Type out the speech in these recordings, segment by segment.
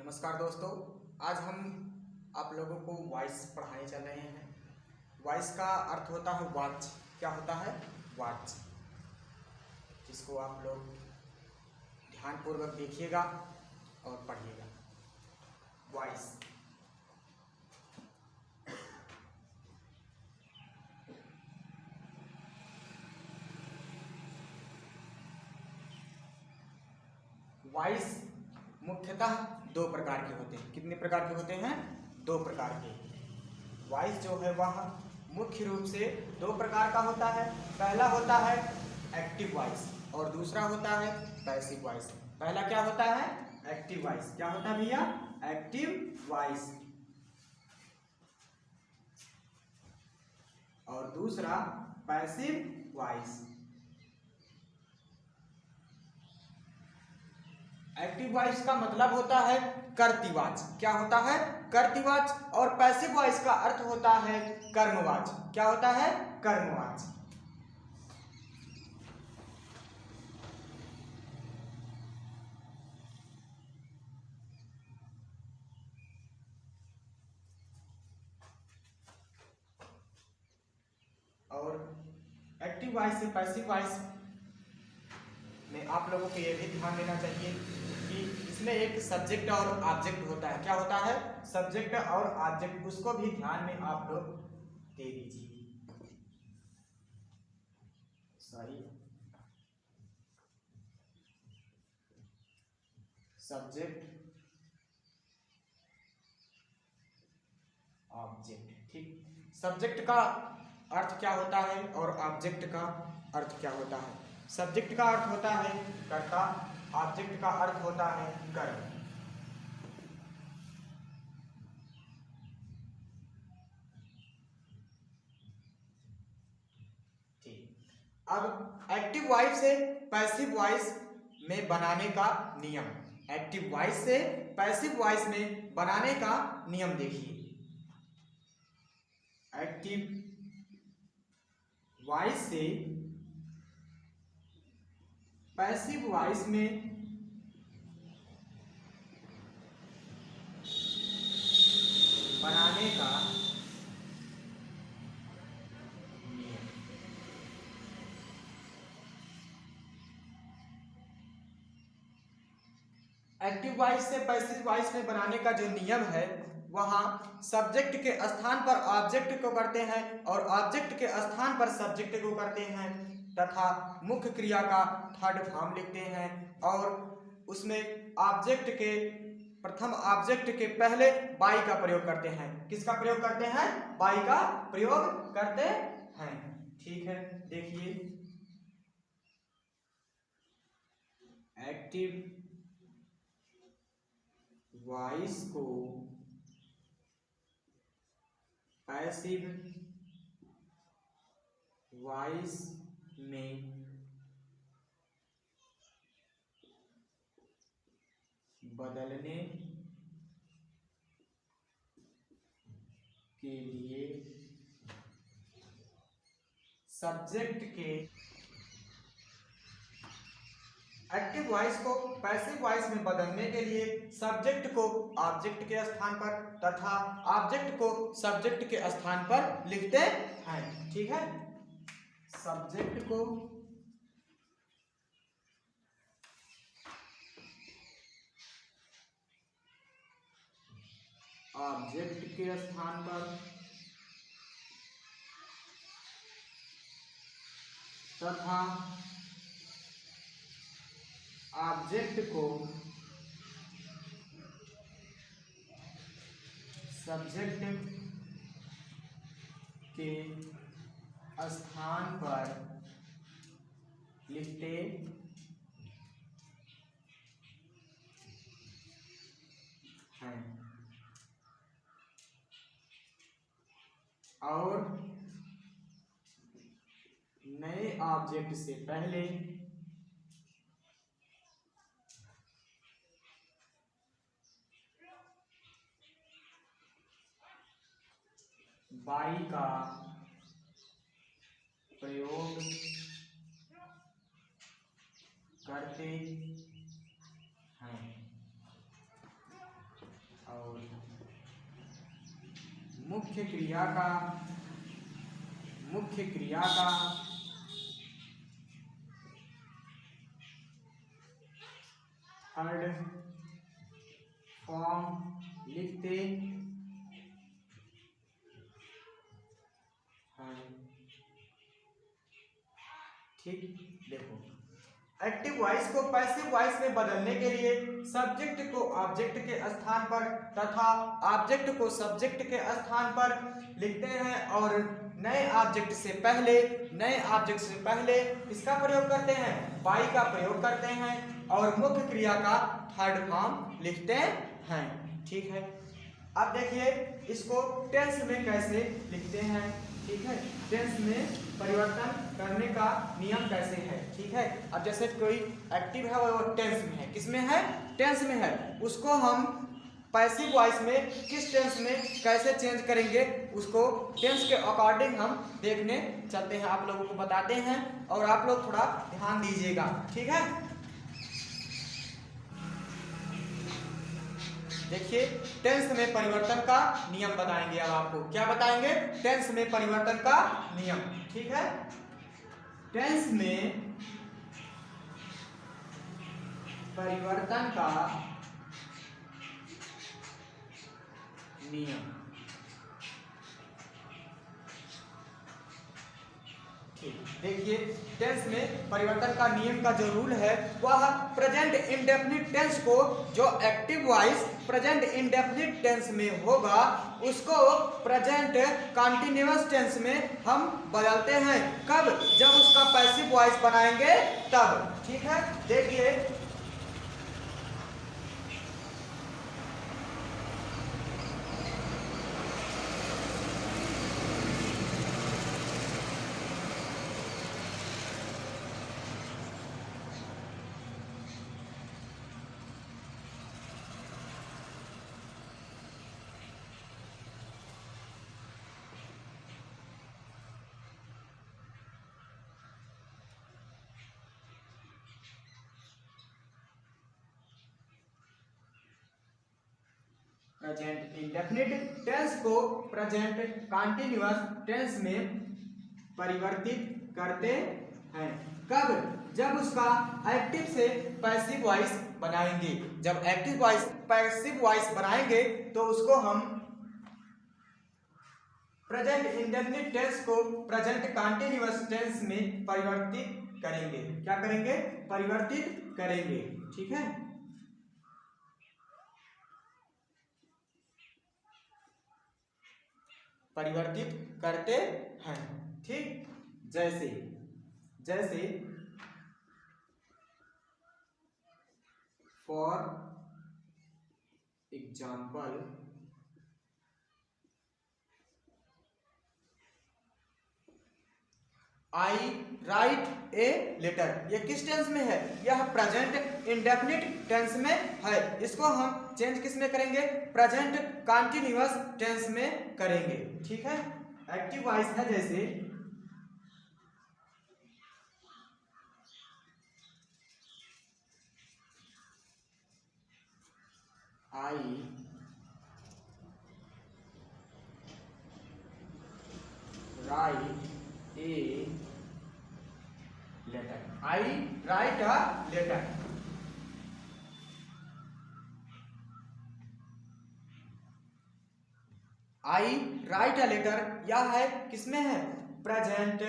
नमस्कार दोस्तों, आज हम आप लोगों को वॉइस पढ़ाने चल रहे हैं। वॉइस का अर्थ होता है वॉच। क्या होता है? वॉच, जिसको आप लोग ध्यानपूर्वक देखिएगा और पढ़िएगा। वॉइस वॉइस मुख्यतः दो प्रकार के होते हैं। कितने प्रकार के होते हैं? दो प्रकार के। वॉइस जो है वह मुख्य रूप से दो प्रकार का होता है। पहला होता है एक्टिव वॉइस और दूसरा होता है पैसिव वॉइस। पहला क्या होता है? Active voice. क्या होता है भैया? Active voice. और दूसरा पैसिव वॉइस। एक्टिव वॉइस का मतलब होता है कर्तृवाच। क्या होता है? कर्तृवाच। और पैसिव वॉइस का अर्थ होता है कर्मवाच। क्या होता है? कर्मवाच। और एक्टिव वॉइस से पैसिव वॉइस में आप लोगों को यह भी ध्यान देना चाहिए कि इसमें एक सब्जेक्ट और ऑब्जेक्ट होता है। क्या होता है? सब्जेक्ट और ऑब्जेक्ट। उसको भी ध्यान में आप लोग दे दीजिए। Sorry, subject object. ठीक, सब्जेक्ट का अर्थ क्या होता है और ऑब्जेक्ट का अर्थ क्या होता है? सब्जेक्ट का अर्थ होता है कर्ता, ऑब्जेक्ट का अर्थ होता है कर्म। ठीक, अब एक्टिव वॉइस से पैसिव वॉइस में बनाने का नियम। एक्टिव वॉइस से पैसिव वॉइस में बनाने का नियम देखिए। एक्टिव वॉइस से पैसिव वॉइस में बनाने का नियम। एक्टिव वॉइस से पैसिव वॉइस में बनाने का जो नियम है, वहां सब्जेक्ट के स्थान पर ऑब्जेक्ट को करते हैं और ऑब्जेक्ट के स्थान पर सब्जेक्ट को करते हैं, तथा मुख्य क्रिया का थर्ड फॉर्म लिखते हैं। और उसमें ऑब्जेक्ट के प्रथम ऑब्जेक्ट के पहले बाई का प्रयोग करते हैं। किसका प्रयोग करते हैं? बाई का प्रयोग करते हैं। ठीक है, देखिए एक्टिव वॉइस को पैसिव वॉइस में बदलने के लिए सब्जेक्ट के एक्टिव वॉइस को पैसिव वॉइस में बदलने के लिए सब्जेक्ट को ऑब्जेक्ट के स्थान पर तथा ऑब्जेक्ट को सब्जेक्ट के स्थान पर लिखते हैं। ठीक है, सब्जेक्ट को ऑब्जेक्ट के स्थान पर तथा ऑब्जेक्ट को सब्जेक्ट के स्थान पर लिखते हैं। और नए ऑब्जेक्ट से पहले बाई का प्रयोग करते हैं। और मुख्य क्रिया का थर्ड फॉर्म लिखते हैं। ठीक, देखो एक्टिव वॉइस को पैसिव वॉइस में बदलने के लिए सब्जेक्ट को ऑब्जेक्ट के स्थान पर तथा ऑब्जेक्ट को सब्जेक्ट के स्थान पर लिखते हैं और नए ऑब्जेक्ट से पहले इसका प्रयोग करते हैं, बाई का प्रयोग करते हैं और मुख्य क्रिया का थर्ड फॉर्म लिखते हैं। ठीक है, अब देखिए इसको टेंस में कैसे लिखते हैं। ठीक है, टेंस में परिवर्तन करने का नियम कैसे है। ठीक है, अब जैसे कोई एक्टिव है वो टेंस में है, किस में है, टेंस में है, उसको हम पैसिव वॉइस में किस टेंस में कैसे चेंज करेंगे, उसको टेंस के अकॉर्डिंग हम देखने चलते हैं, आप लोगों को बताते हैं और आप लोग थोड़ा ध्यान दीजिएगा। ठीक है, देखिए टेंस में परिवर्तन का नियम बताएंगे। अब आपको क्या बताएंगे, टेंस में परिवर्तन का नियम। ठीक है, टेंस में परिवर्तन का नियम। देखिए टेंस में परिवर्तन का नियम का जो रूल है वह प्रेजेंट इंडेफिनिट टेंस को, जो active voice present indefinite tense में होगा उसको प्रेजेंट कंटीन्यूअस टेंस में हम बदलते हैं। कब, जब उसका पैसिव वॉइस बनाएंगे तब। ठीक है, देखिए प्रेजेंट इंडेफिनिट टेंस को प्रेजेंट कंटीन्यूअस टेंस में परिवर्तित करते हैं। कब, जब उसका एक्टिव से पैसिव वॉइस बनाएंगे। जब एक्टिव वॉइस पैसिव वॉइस बनाएंगे तो उसको हम प्रेजेंट इंडेफिनिट टेंस को प्रेजेंट कंटीन्यूअस टेंस में परिवर्तित करेंगे। क्या करेंगे, परिवर्तित करेंगे। ठीक है, परिवर्तित करते हैं। ठीक, जैसे for example I write a letter, ये किस टेंस में है, यह प्रेजेंट इंडेफिनिट टेंस में है। इसको हम चेंज किस में करेंगे, प्रेजेंट कंटीन्यूअस टेंस में करेंगे। ठीक है, एक्टिव वॉइस है जैसे I write a letter, I write a letter. I write a letter यह है किसमें है, प्रेजेंट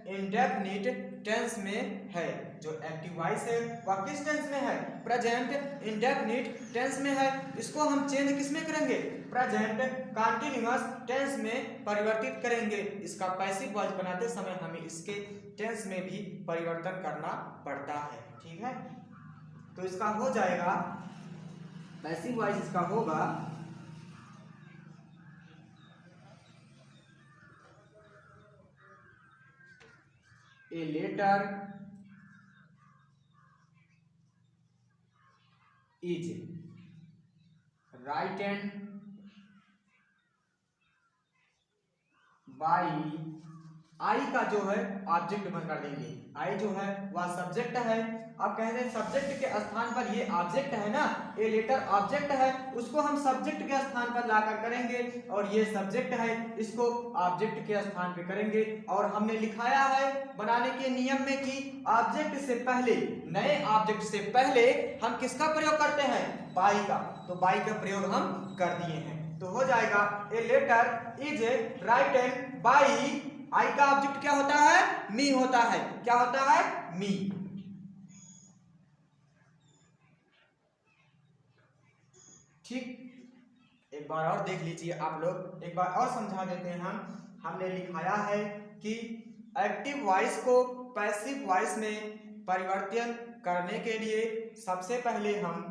इंडेफिनिट टेंस में है। जो एक्टिव वॉइस है वह किस टेंस में है, प्रेजेंट इंडेफिनिट टेंस में है। इसको हम चेंज किस में करेंगे, प्रेजेंट कंटीन्यूअस टेंस में परिवर्तित करेंगे। इसका पैसिव वॉइस बनाते समय हमें इसके टेंस में भी परिवर्तन करना पड़ता है। ठीक है, तो इसका हो जाएगा, पैसिव वॉइस इसका होगा a letter is written by I का जो है ऑब्जेक्ट बनकर देंगे। आई जो है वह सब्जेक्ट है। अब कहते हैं सब्जेक्ट के स्थान पर ये ऑब्जेक्ट है ना, ये लेटर ऑब्जेक्ट है, उसको हम सब्जेक्ट के स्थान पर लाकर करेंगे। और ये सब्जेक्ट है, इसको ऑब्जेक्ट के स्थान पे करेंगे। और हमने लिखाया है बनाने के नियम में कि ऑब्जेक्ट से पहले, नए ऑब्जेक्ट से पहले हम किसका प्रयोग करते हैं, बाई का। तो बाई का प्रयोग हम कर दिए हैं। तो हो जाएगा a letter is written by, I का ऑब्जेक्ट क्या होता है, मी होता है। क्या होता है, मी। ठीक, एक बार और देख लीजिए आप लोग, एक बार और समझा देते हैं हम। हमने लिखाया है कि एक्टिव वॉइस को पैसिव वॉइस में परिवर्तन करने के लिए सबसे पहले हम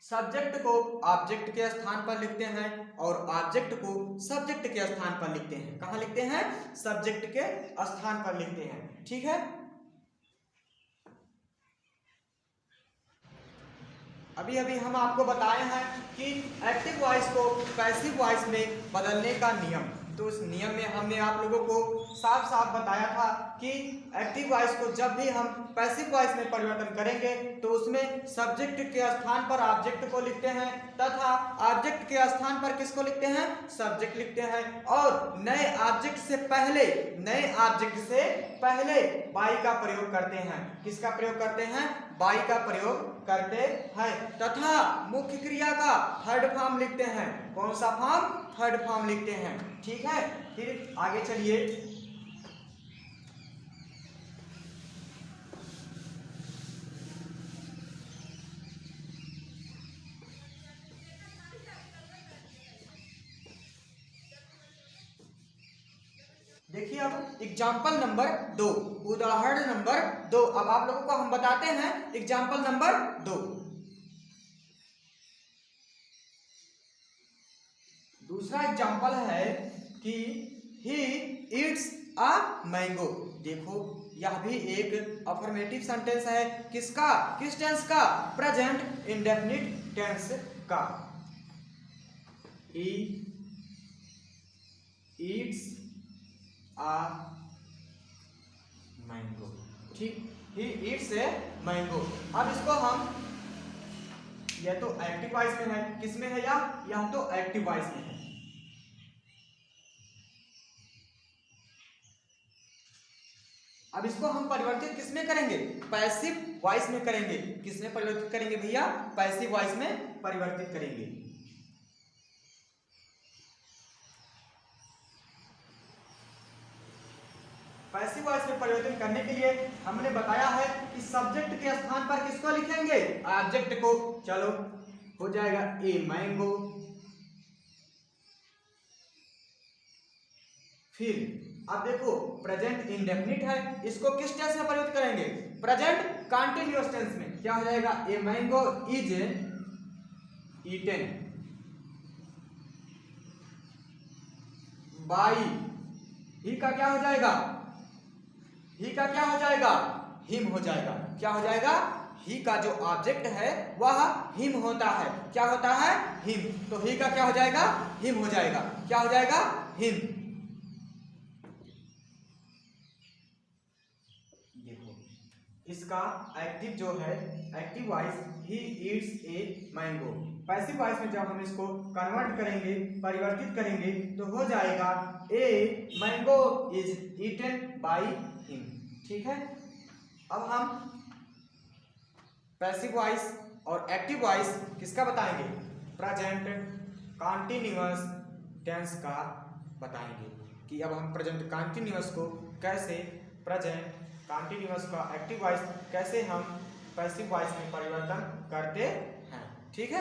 सब्जेक्ट को ऑब्जेक्ट के स्थान पर लिखते हैं और ऑब्जेक्ट को सब्जेक्ट के स्थान पर लिखते हैं। कहाँ लिखते हैं, सब्जेक्ट के स्थान पर लिखते हैं। ठीक है, अभी अभी हम आपको बताए हैं कि एक्टिव वॉइस को पैसिव वॉइस में बदलने का नियम। तो उस नियम में हमने आप लोगों को साफ साफ बताया था कि एक्टिव वॉइस को जब भी हम पैसिव वॉइस में परिवर्तन करेंगे तो उसमें सब्जेक्ट के स्थान पर ऑब्जेक्ट को लिखते हैं तथा ऑब्जेक्ट के स्थान पर किसको लिखते हैं, सब्जेक्ट लिखते हैं। और नए ऑब्जेक्ट से पहले, नए ऑब्जेक्ट से पहले बाई का प्रयोग करते हैं। किसका प्रयोग करते हैं, बाई का प्रयोग करते हैं। तथा मुख्य क्रिया का थर्ड फॉर्म लिखते हैं। कौन सा फॉर्म, थर्ड फॉर्म लिखते हैं। ठीक है, फिर आगे चलिए। देखिए अब एग्जाम्पल नंबर 2, उदाहरण नंबर 2। अब आप लोगों को हम बताते हैं एग्जाम्पल नंबर 2। दूसरा एग्जाम्पल है कि ही ईट्स अ मैंगो। देखो यह भी एक अफर्मेटिव सेंटेंस है। किसका, किस टेंस का, प्रेजेंट इंडेफिनिट टेंस का। He eats a mango. ठीक, ही ईट्स ए मैंगो। अब इसको हम, यह तो एक्टिव वॉइस में है, किसमें है यह तो एक्टिव वॉइस में है। अब इसको हम परिवर्तित किसमें करेंगे, पैसिव वॉइस में करेंगे। किसमें परिवर्तित करेंगे भैया, पैसिव वॉइस में परिवर्तित करेंगे। पैसिव वॉइस में परिवर्तन करने के लिए हमने बताया है कि सब्जेक्ट के स्थान पर किसको लिखेंगे, ऑब्जेक्ट को। चलो हो जाएगा ए मैंगो। फिर अब देखो प्रेजेंट इंडेफिनिट है, इसको किस टेंस में परिवर्तित करेंगे, प्रेजेंट कंटीन्यूअस टेंस में। क्या हो जाएगा, a mango is eaten by, he का क्या हो जाएगा, ही का क्या हो जाएगा, हिम हो जाएगा। क्या हो जाएगा, ही का जो ऑब्जेक्ट है वह हिम होता है। क्या होता है, हिम। तो ही का क्या हो जाएगा, हिम हो जाएगा। क्या हो जाएगा, हिम। देखो इसका एक्टिव जो है, active voice he eats a mango. Passive voice में जब हम इसको कन्वर्ट करेंगे, परिवर्तित करेंगे तो हो जाएगा a mango is eaten by him. ठीक है, अब हम पैसिव वॉइस और एक्टिव वॉइस किसका बताएंगे, प्रेजेंट कंटीन्यूअस टेंस का बताएंगे कि अब हम प्रेजेंट कंटीन्यूअस को कैसे, प्रेजेंट कंटीन्यूअस का एक्टिव वॉइस कैसे हम पैसिव वॉइस में परिवर्तन करते हैं। ठीक है।